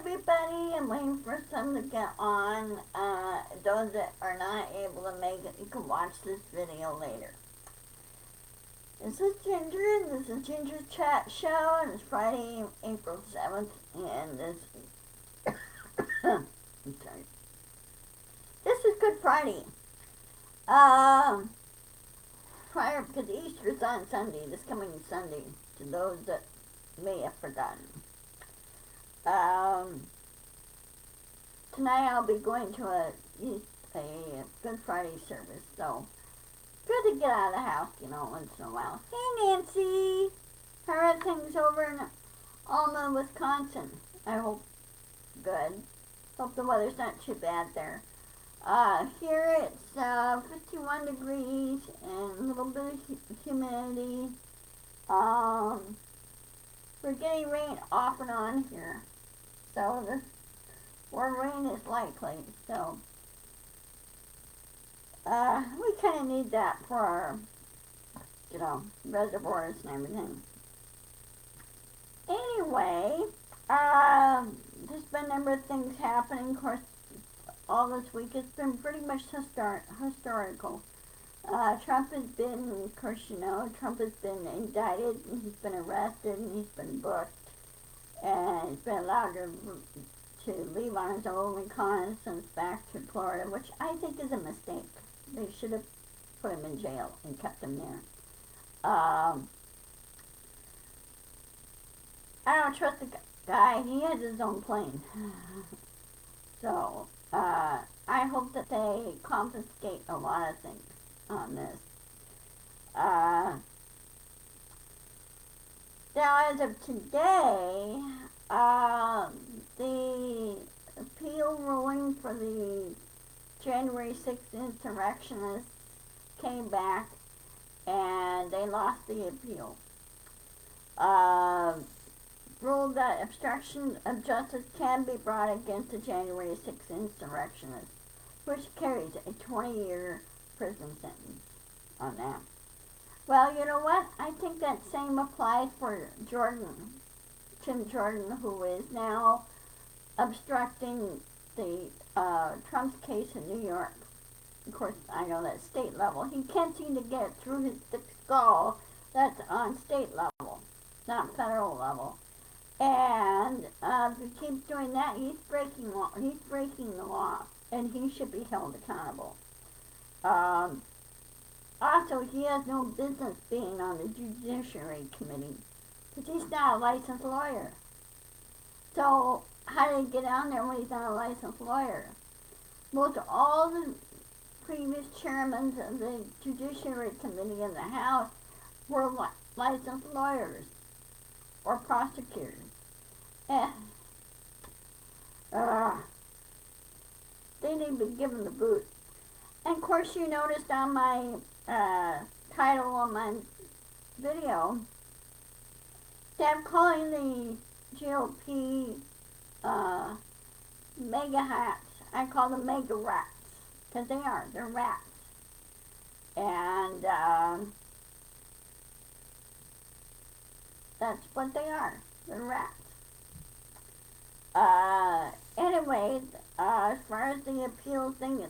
everybody. I'm waiting for some to get on. Those that are not able to make it, you can watch this video later. This is Ginger, and this is Ginger's Chat Show, and it's Friday, April 7th, and this I'm sorry. This is Good Friday. Prior, because Easter's on Sunday, this coming Sunday, to those that may have forgotten. Tonight I'll be going to a Good Friday service, so good to get out of the house, once in a while. Hey Nancy! How are things over in Alma, Wisconsin? I hope good. Hope the weather's not too bad there. Here it's 51 degrees and a little bit of humidity. We're getting rain off and on here, so more rain is likely. So we kind of need that for our, reservoirs and everything. Anyway, there's been a number of things happening. Of course, all this week it's been pretty much historical. Trump has been, of course, Trump has been indicted, and he's been arrested, and he's been booked, and he's been allowed to leave on his own reconnaissance back to Florida, which I think is a mistake. They should have put him in jail and kept him there. I don't trust the guy. He has his own plane. So, I hope that they confiscate a lot of things on this. Now, as of today, the appeal ruling for the January 6th insurrectionists came back, and they lost the appeal. Ruled that obstruction of justice can be brought against the January 6th insurrectionists, which carries a 20-year prison sentence on that. Well, you know what? I think that same applies for Tim Jordan, who is now obstructing the Trump's case in New York. Of course, I know that's state level. He can't seem to get through his thick skull. That's on state level, not federal level. And if he keeps doing that, he's breaking law. He's breaking the law, and he should be held accountable. Also, he has no business being on the Judiciary Committee, because he's not a licensed lawyer. So, how did he get on there when he's not a licensed lawyer? Most all the previous chairmen of the Judiciary Committee in the House were licensed lawyers or prosecutors. They need to be given the boot. And of course, you noticed on my title on my video that I'm calling the GOP mega hats. I call them mega rats, because they're rats. And that's what they are. They're rats. Anyway, as far as the appeal thing,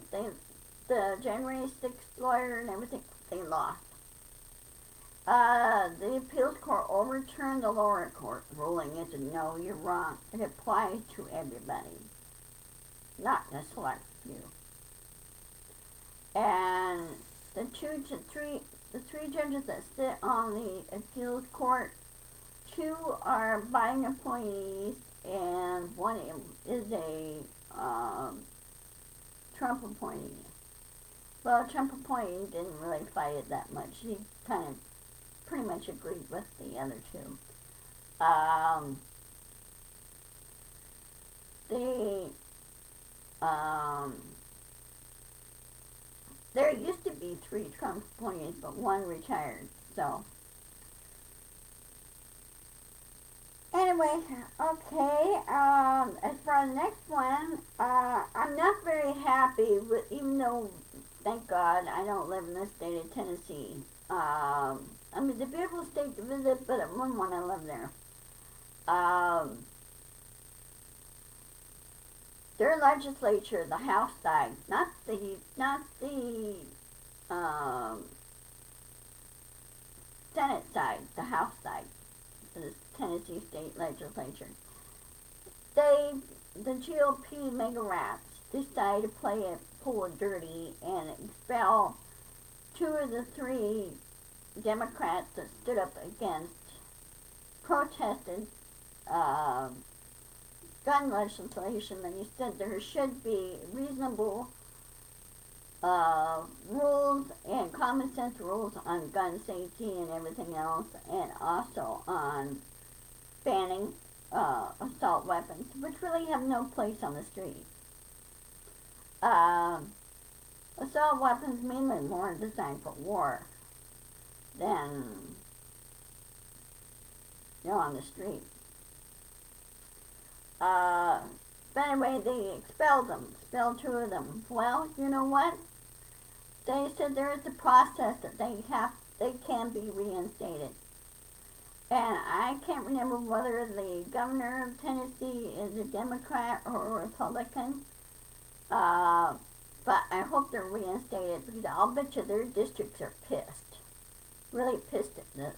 the January 6th lawyer and everything, they lost. The appeals court overturned the lower court ruling. It said, no, you're wrong. It applies to everybody, not the select few. And the three judges that sit on the appeals court, 2 are Biden appointees, and 1 is a Trump appointee. Well, Trump appointee didn't really fight it that much. He kind of pretty much agreed with the other 2. There used to be 3 Trump appointees, but 1 retired, so. Anyway, okay, as for the next one, I'm not very happy with, even though, thank God, I don't live in the state of Tennessee. I mean, it's a beautiful state to visit, but I wouldn't want to live there. their legislature, the House side, not the Senate side, the House side, the Tennessee state legislature. The GOP Magarats, decided to pull a dirty and expel two of the three Democrats that stood up against, protested gun legislation, and he said there should be reasonable rules and common sense rules on gun safety and everything else, and also on banning assault weapons, which really have no place on the street. Assault weapons mainly more designed for war than, on the street. But anyway, they expelled two of them. Well, you know what? They said there is a process that they can be reinstated. And I can't remember whether the governor of Tennessee is a Democrat or a Republican. But I hope they're reinstated, because I'll bet you their districts are pissed. Really pissed at this.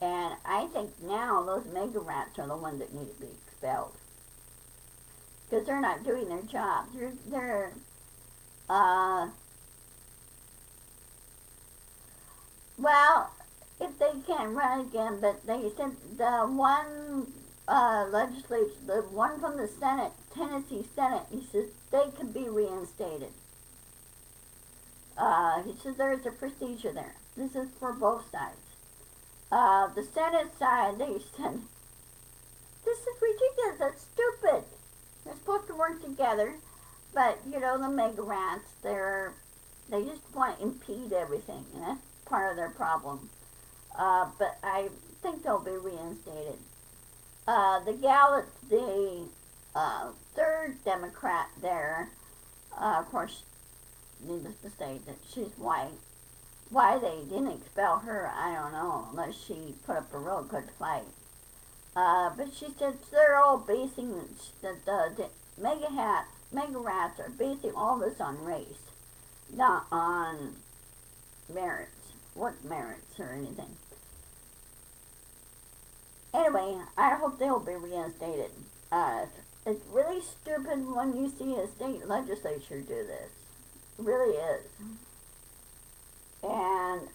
And I think now those Magarats are the ones that need to be expelled. Because they're not doing their job. Well, if they can't run again, but they said the one legislature, the one from the Senate, Tennessee Senate, he says they could be reinstated. He says there's a procedure there. This is for both sides. The Senate side, they said, this is ridiculous, that's stupid. They're supposed to work together, but, the Magarats, they just want to impede everything, and that's part of their problem. But I think they'll be reinstated. The gal that's the third Democrat there, of course, needless to say that she's white. Why they didn't expel her, I don't know, unless she put up a real good fight. But she said they're all basing that the Magarats are basing all this on race, not on merits, work merits or anything. Anyway, I hope they'll be reinstated. It's really stupid when you see a state legislature do this. It really is. And,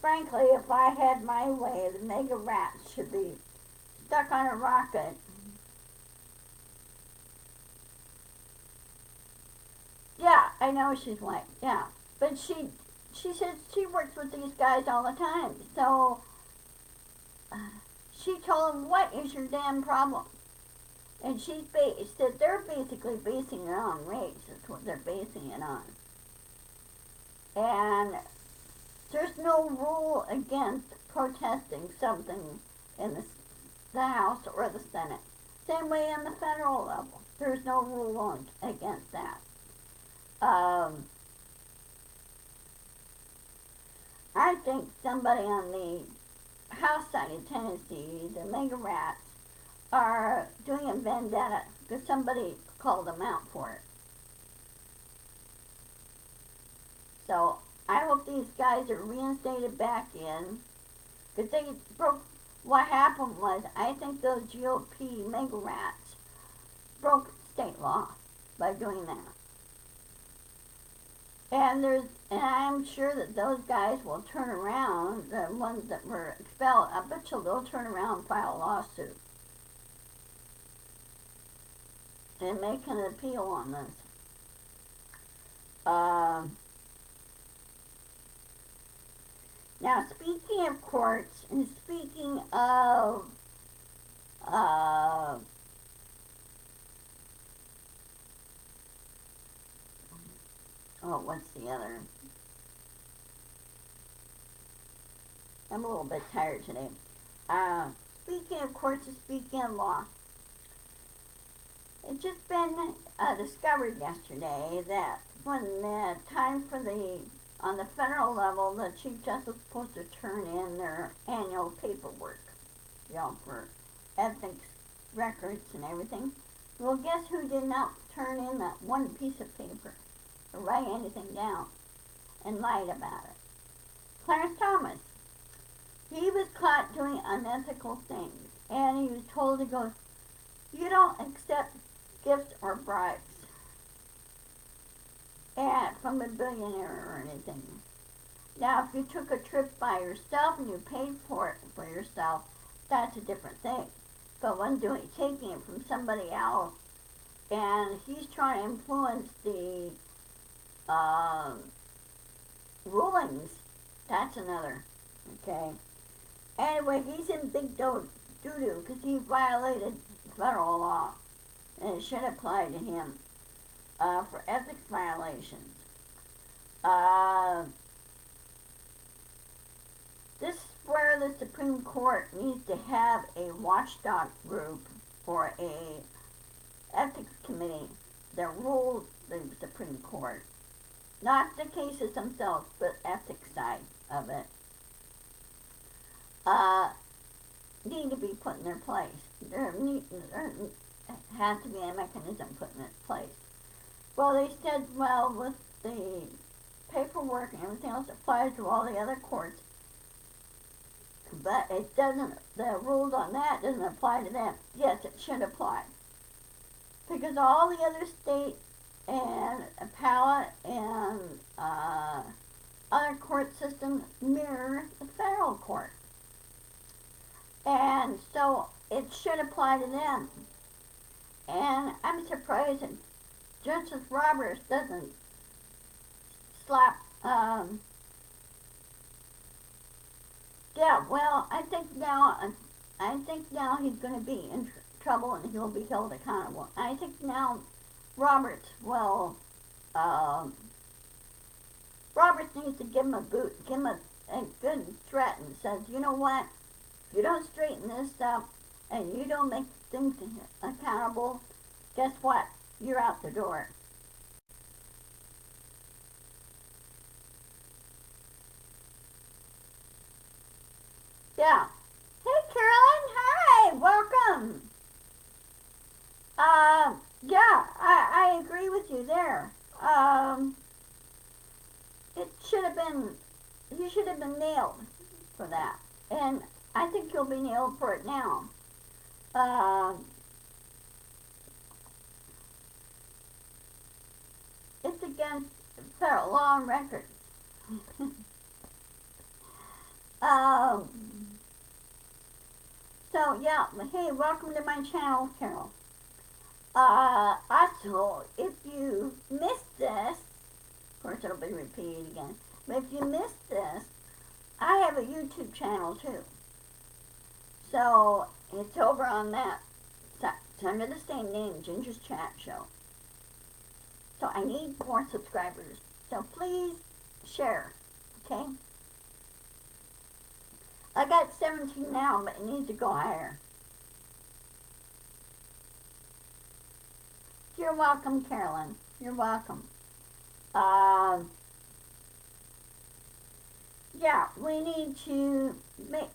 frankly, if I had my way, the Magarats should be stuck on a rocket. Yeah, I know she's white, yeah. But she says she works with these guys all the time. So, she told him, what is your damn problem? And she said they're basically basing it on race. That's what they're basing it on. And there's no rule against protesting something in the House or the Senate. Same way on the federal level. There's no rule against that. I think somebody on the House side of Tennessee, the Magarats, are doing a vendetta because somebody called them out for it. So I hope these guys are reinstated back in, because they broke. What happened was, I think those GOP Magarats broke state law by doing that. And I'm sure that those guys will turn around, the ones that were expelled, I bet you they'll turn around and file a lawsuit and make an appeal on this. Now, speaking of courts, and speaking of what's the other? I'm a little bit tired today. Speaking of courts and speaking of law, it's just been discovered yesterday that when the time for on the federal level, the Chief Justice is supposed to turn in their annual paperwork, for ethics records and everything. Well, guess who did not turn in that one piece of paper or write anything down and lied about it? Clarence Thomas. He was caught doing unethical things, and he was told to go, you don't accept gifts or bribes from a billionaire or anything. Now, if you took a trip by yourself and you paid for it for yourself, that's a different thing. But when taking it from somebody else, and he's trying to influence the rulings, that's another, okay? Anyway, he's in big doo-doo because he violated federal law, and it should apply to him for ethics violations. This is where the Supreme Court needs to have a watchdog group for a ethics committee that rules the Supreme Court. Not the cases themselves, but ethics side of it. Need to be put in their place. There has to be a mechanism put in its place. Well, they said, well, with the paperwork and everything else applies to all the other courts, but it doesn't, the rules on that doesn't apply to them. Yes, it should apply. Because all the other state and appellate and other court systems mirror the federal court. And so it should apply to them. And I'm surprised that Justice Roberts doesn't slap, yeah, well, I think now he's going to be in trouble and he'll be held accountable. I think now Roberts needs to give him a boot, give him a good threat and says, you know what, if you don't straighten this up and you don't make things accountable, guess what, you're out the door. Yeah. Hey, Carolyn. Hi. Welcome. Yeah, I agree with you there. It should have been, you should have been nailed for that. And I think you'll be nailed for it now. It's against federal law and records. So yeah, hey, welcome to my channel, Carol. Also, if you missed this, of course it'll be repeated again, but if you missed this, I have a YouTube channel too. So it's over on that. It's under the same name, Ginger's Chat Show. So I need more subscribers. So please share, okay? I got 17 now, but it needs to go higher. You're welcome, Carolyn. You're welcome. Yeah, we need to make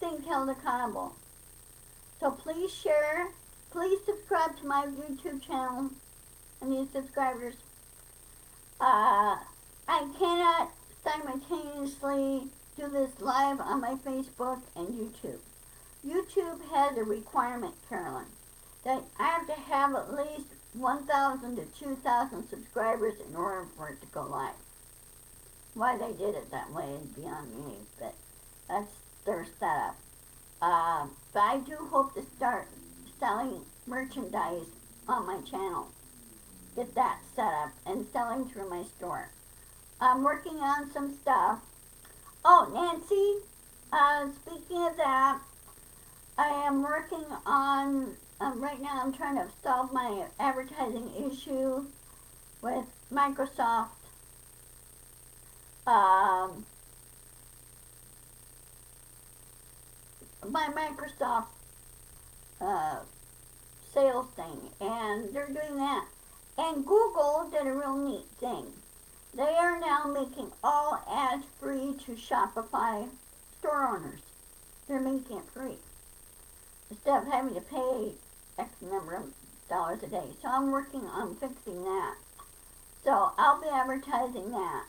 things held accountable. So please share. Please subscribe to my YouTube channel. I need subscribers. I cannot simultaneously do this live on my Facebook and YouTube. YouTube has a requirement, Carolyn, that I have to have at least 1,000 to 2,000 subscribers in order for it to go live. Why they did it that way is beyond me, but that's their setup. But I do hope to start selling merchandise on my channel. Get that set up and selling through my store. I'm working on some stuff. Oh, Nancy, speaking of that, I am working on, right now I'm trying to solve my advertising issue with Microsoft. My Microsoft sales thing, and they're doing that. And Google did a real neat thing. They are now making all ads free to Shopify store owners. They're making it free. Instead of having to pay X number of $6 a day. So I'm working on fixing that. So I'll be advertising that.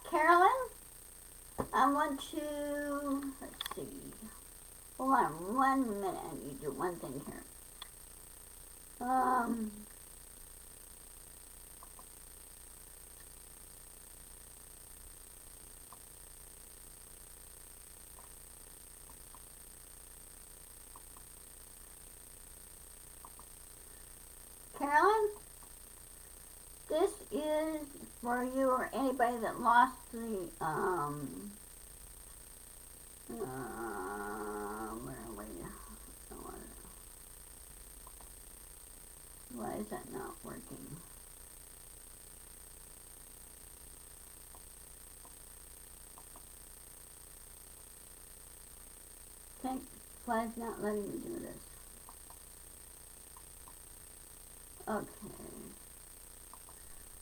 Carolyn, I want to, let's see. Hold on 1 minute. I need to do one thing here. Carolyn, this is for you or anybody that lost the, where are we? Why is that not working? Okay, why is not letting me do this? Okay.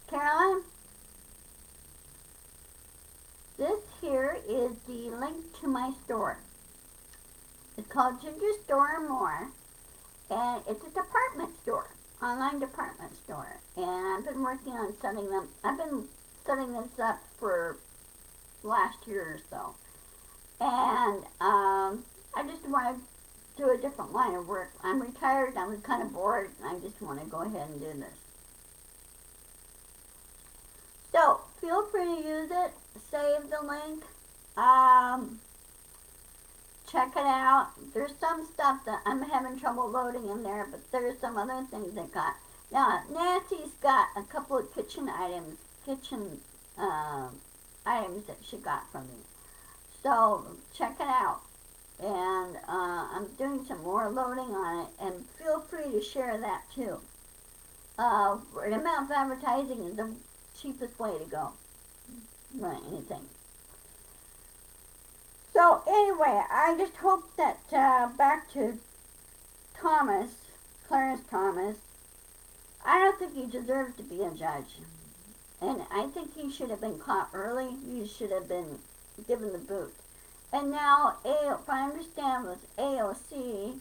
Caroline, this here is the link to my store. It's called Ginger Store and More, and it's a department store, online department store. And I've been working on setting them. I've been setting this up for last year or so, and I just want to do a different line of work. I'm retired. I was kind of bored, and I just want to go ahead and do this. So feel free to use it. Save the link. Check it out. There's some stuff that I'm having trouble loading in there, but there's some other things that got. Now Nancy's got a couple of kitchen items that she got from me. So check it out. And I'm doing some more loading on it, and feel free to share that too. Word of mouth advertising is the cheapest way to go. Run anything. So anyway, I just hope that back to Thomas, Clarence Thomas. I don't think he deserves to be a judge, and I think he should have been caught early. He should have been given the boot. And now, if I understand, with AOC,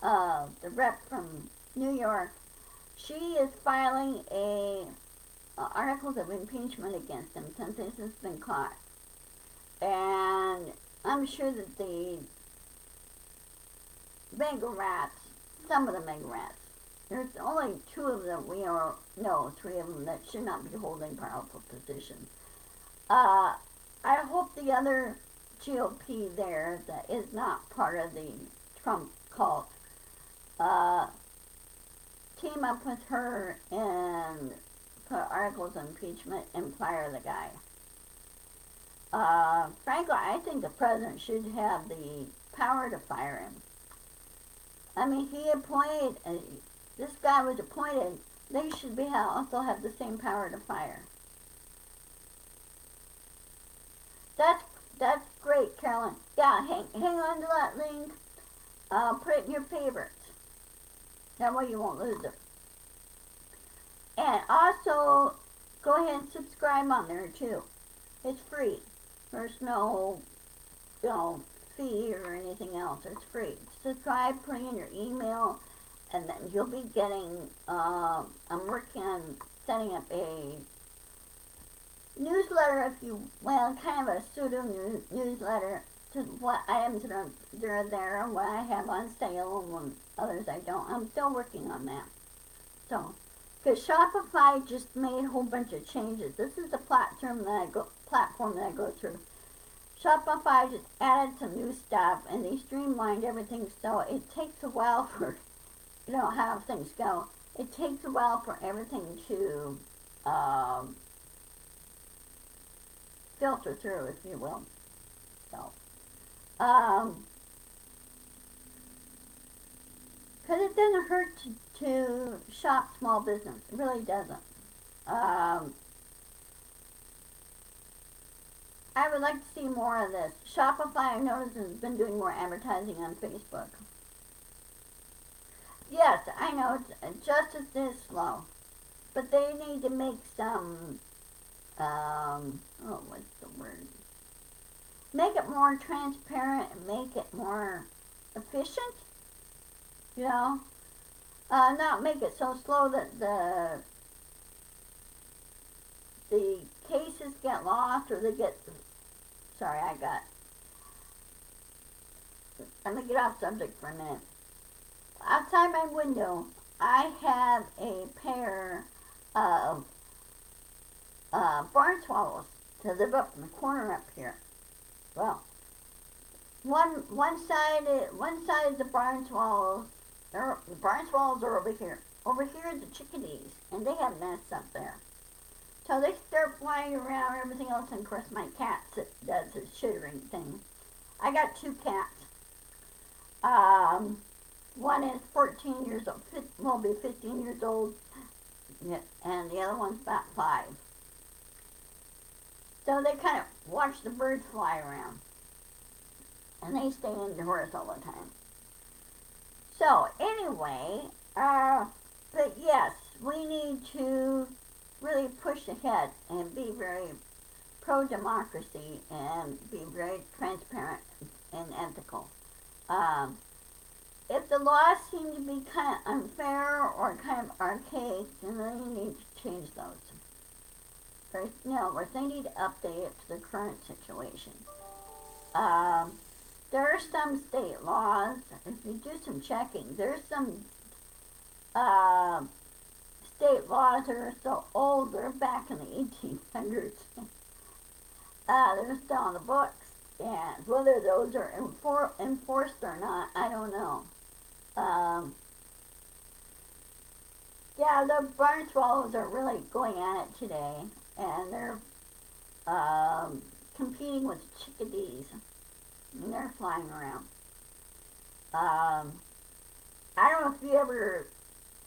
the rep from New York, she is filing articles of impeachment against him since this has been caught. And I'm sure that the Magarats, some of the Magarats, there's only 2 of them, 3 of them that should not be holding powerful positions. I hope the other GOP there that is not part of the Trump cult team up with her and put articles of impeachment and fire the guy. Frankly, I think the president should have the power to fire him. I mean, this guy was appointed. They should also have the same power to fire. That's great, Carolyn. Yeah, hang on to that link. Put it in your favorites. That way you won't lose it. And also, go ahead and subscribe on there too. It's free. There's no, fee or anything else. It's free. Subscribe, put in your email, and then you'll be getting, I'm working on setting up a newsletter, kind of a pseudo newsletter to what items that are there and what I have on sale and what others I don't. I'm still working on that. So, because Shopify just made a whole bunch of changes. This is the platform that I go through. Shopify just added some new stuff, and they streamlined everything, so it takes a while for, how things go. It takes a while for everything to filter through, if you will. So, because it doesn't hurt to shop small business. It really doesn't. I would like to see more of this. Shopify, I noticed, has been doing more advertising on Facebook. Yes, I know, justice is slow. But they need to make some, what's the word? Make it more transparent and make it more efficient, not make it so slow that the cases get lost or they get, sorry, let me get off subject for a minute. Outside my window, I have a pair of barn swallows to live up in the corner up here. Well, one side is the barn swallows. The barn swallows are over here. Over here are the chickadees, and they have nests up there. So they start flying around and everything else, and of course my cat does his chittering thing. I got two cats. One is 14 years old, will be 15 years old, and the other one's about 5. So they kind of watch the birds fly around, and they stay indoors all the time. So anyway, but yes, we need to really push ahead and be very pro-democracy and be very transparent and ethical. If the laws seem to be kind of unfair or kind of archaic, then we need to change those. Or they need to update it to the current situation. There are some state laws, if you do some checking, there's some state laws that are so old, they're back in the 1800s. They're still on the books, and whether those are enforced or not, I don't know. Yeah, the barn swallows are really going at it today, and they're competing with chickadees, and they're flying around. I don't know if you ever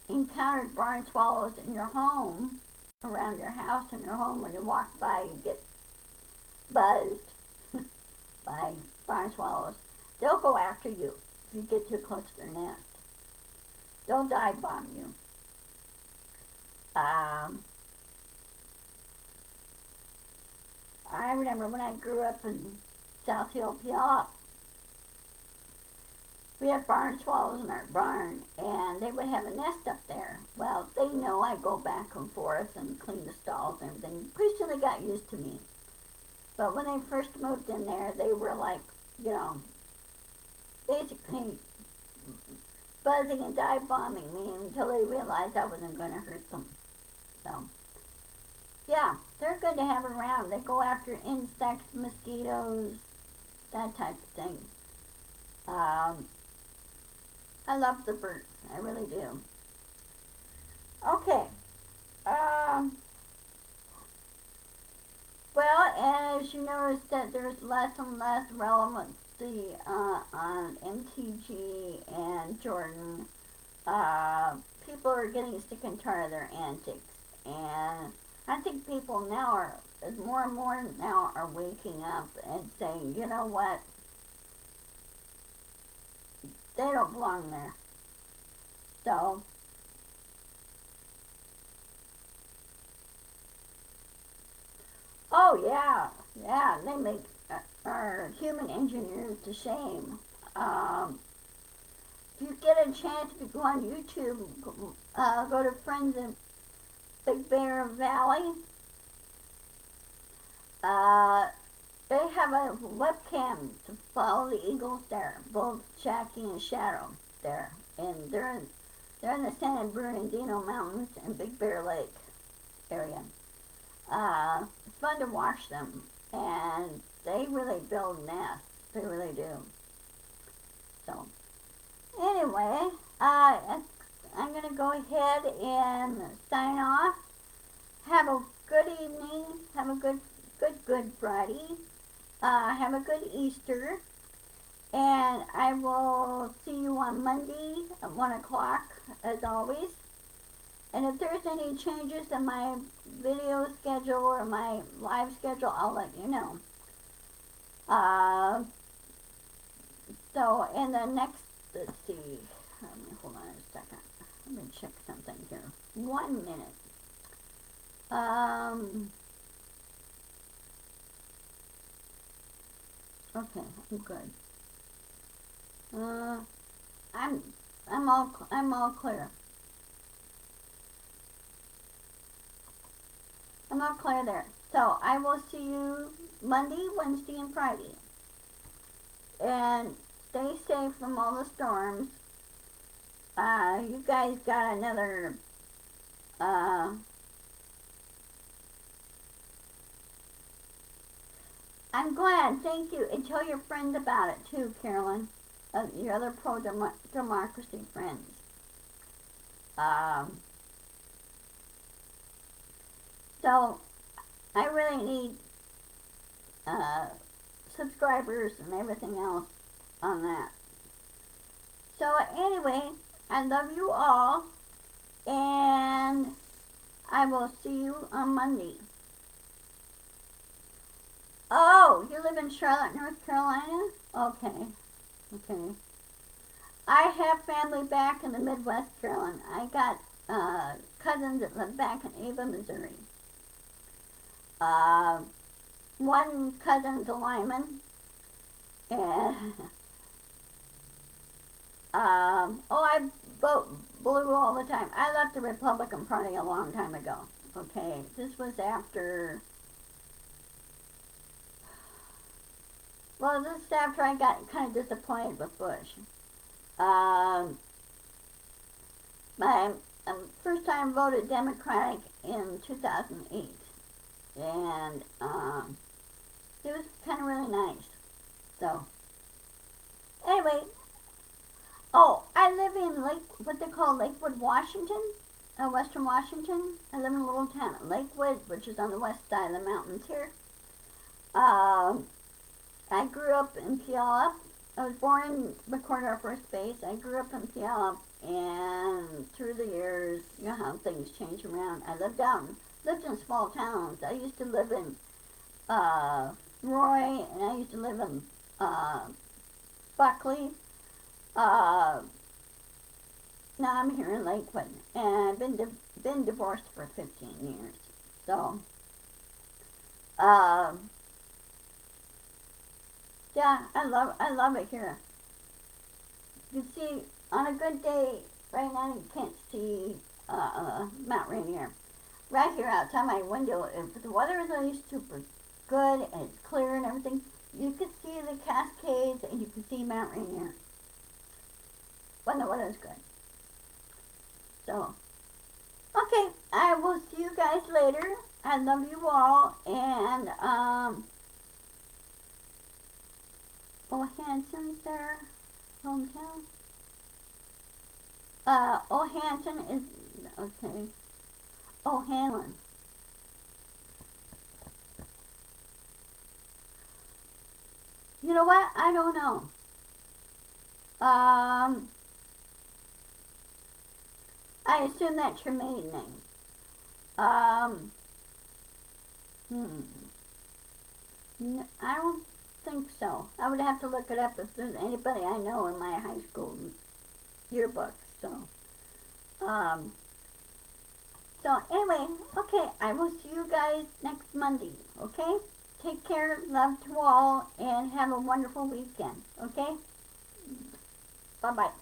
encountered barn swallows in your home, around your house in your home. When you walk by, you get buzzed by barn swallows. They'll go after you if you get too close to their nest. They'll dive bomb you. I remember when I grew up in South Hill, PA, we had barn swallows in our barn, and they would have a nest up there. Well, they know I go back and forth and clean the stalls and everything. Pretty soon they got used to me. But when they first moved in there, they were like, basically buzzing and dive bombing me until they realized I wasn't going to hurt them. So, yeah, they're good to have around. They go after insects, mosquitoes, that type of thing. I love the birds. I really do. Okay. Well, as you notice that there's less and less relevancy on MTG and Jordan, people are getting sick and tired of their antics. And I think people now more and more now are waking up and saying, you know what? They don't belong there. So, oh yeah, they make our human engineers to shame. If you get a chance, if you go on YouTube, go to Friends of Big Bear Valley. They have a webcam to follow the eagles there, both Jackie and Shadow there, and they're in the San Bernardino Mountains and Big Bear Lake area. It's fun to watch them, and they really build nests. They really do. So, anyway, I'm going to go ahead and sign off. Have a good evening. Have a good Friday. Have a good Easter. And I will see you on Monday at 1 o'clock, as always. And if there's any changes in my video schedule or my live schedule, I'll let you know. So, in the next, let's see, hold on a second. Let me check something here. 1 minute. Okay, I'm good. I'm all clear. I'm all clear there. So I will see you Monday, Wednesday, and Friday. And stay safe from all the storms. You guys got another, I'm glad, thank you. And tell your friends about it too, Carolyn. Your other pro-democracy friends. So, I really need subscribers and everything else on that. So anyway, I love you all, and I will see you on Monday. Oh, you live in Charlotte, North Carolina? Okay. I have family back in the Midwest, Carolyn. I got cousins that live back in Ava, Missouri. One cousin's a lineman, and I vote blue all the time. I left the Republican Party a long time ago. Okay, this was after. Well, this is after I got kind of disappointed with Bush. My first time voted Democratic in 2008, and it was kind of really nice. So, anyway, I live in what they call Lakewood, Washington, Western Washington. I live in a little town, Lakewood, which is on the west side of the mountains here. I grew up in Puyallup. I was born in McCorder First Base. I grew up in Puyallup, and through the years, you know how things change around. I lived in small towns. I used to live in Roy, and I used to live in Buckley. Now I'm here in Lakewood, and I've been divorced for 15 years. So, yeah, I love it here. You can see, on a good day, right now you can't see Mount Rainier. Right here outside my window, if the weather is really super good and it's clear and everything, you can see the Cascades and you can see Mount Rainier when the weather's good. So, okay, I will see you guys later. I love you all, and Hansen's their hometown. Hansen is, okay. Hanlon. You know what? I don't know. I assume that's your maiden name. I don't think so. I would have to look it up if there's anybody I know in my high school yearbook. So anyway, okay, I will see you guys next Monday, okay? Take care, love to all, and have a wonderful weekend, okay? Bye-bye.